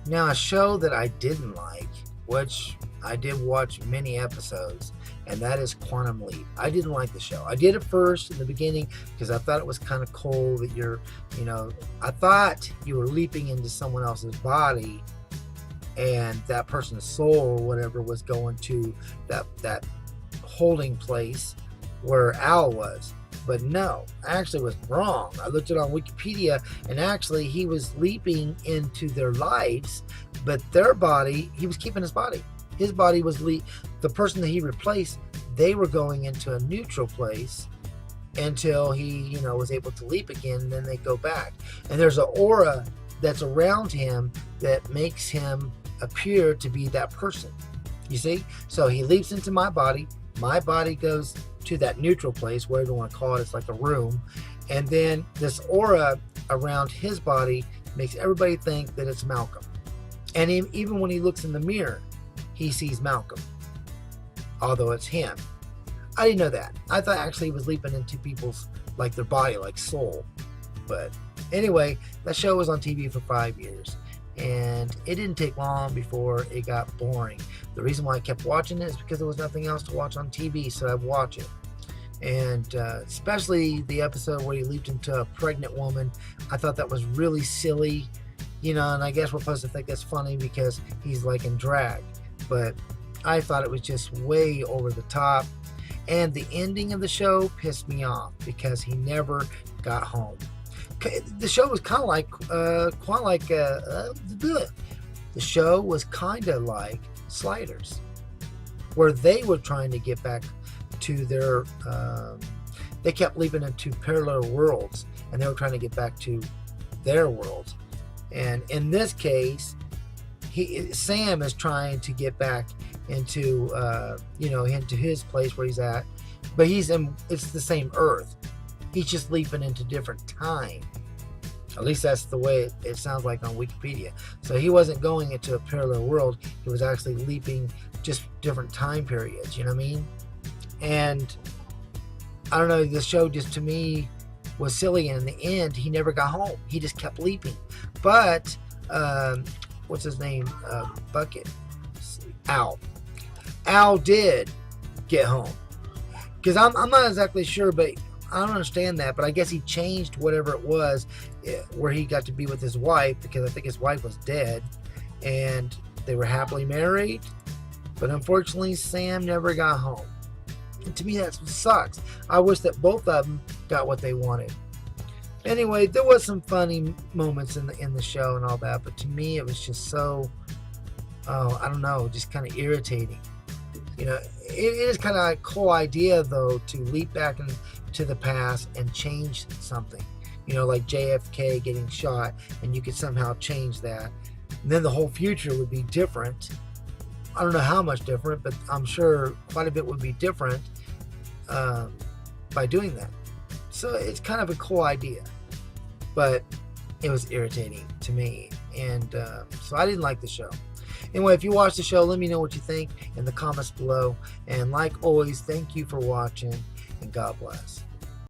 Now, a show that I didn't like, which I did watch many episodes, and that is Quantum Leap. I didn't like the show. I did it first in the beginning because I thought it was kind of cool that I thought you were leaping into someone else's body, and that person's soul or whatever was going to that holding place where Al was. But no, I actually was wrong. I looked it on Wikipedia, and actually he was leaping into their lives, but their body, he was keeping his body. His body was the person that he replaced. They were going into a neutral place until he, was able to leap again, and then they go back. And there's an aura that's around him that makes him appear to be that person. You see? So he leaps into my body goes to that neutral place, whatever you want to call it. It's like a room. And then this aura around his body makes everybody think that it's Malcolm. And even when he looks in the mirror, he sees Malcolm, although it's him. I didn't know that. I thought actually he was leaping into people's, like their body, like soul. But anyway, that show was on TV for 5 years. And it didn't take long before it got boring. The reason why I kept watching it is because there was nothing else to watch on TV, so I'd watch it. And especially the episode where he leaped into a pregnant woman, I thought that was really silly, and I guess we're supposed to think that's funny because he's like in drag. But I thought it was just way over the top. And the ending of the show pissed me off because he never got home. The show was kind of like, the show was kind of like Sliders, where they were trying to get back to their, they kept leaping into parallel worlds, and they were trying to get back to their worlds. And in this case, Sam is trying to get back into, into his place where he's at, but it's the same Earth. He's just leaping into different time. At least that's the way it sounds like on Wikipedia. So he wasn't going into a parallel world. He was actually leaping just different time periods. You know what I mean? And I don't know. The show just to me was silly. And in the end, he never got home. He just kept leaping. But what's his name? Bucket. Al. Al did get home. Because I'm not exactly sure, but I don't understand that, but I guess he changed whatever it was where he got to be with his wife, because I think his wife was dead, and they were happily married. But unfortunately, Sam never got home. And to me, that sucks. I wish that both of them got what they wanted. Anyway, there was some funny moments in the show and all that, but to me, it was just so, I don't know, just kind of irritating. It is kind of a cool idea, though, to leap back into the past and change something. Like JFK getting shot, and you could somehow change that. And then the whole future would be different. I don't know how much different, but I'm sure quite a bit would be different by doing that. So it's kind of a cool idea. But it was irritating to me. And so I didn't like the show. Anyway, if you watch the show, let me know what you think in the comments below. And like always, thank you for watching, and God bless.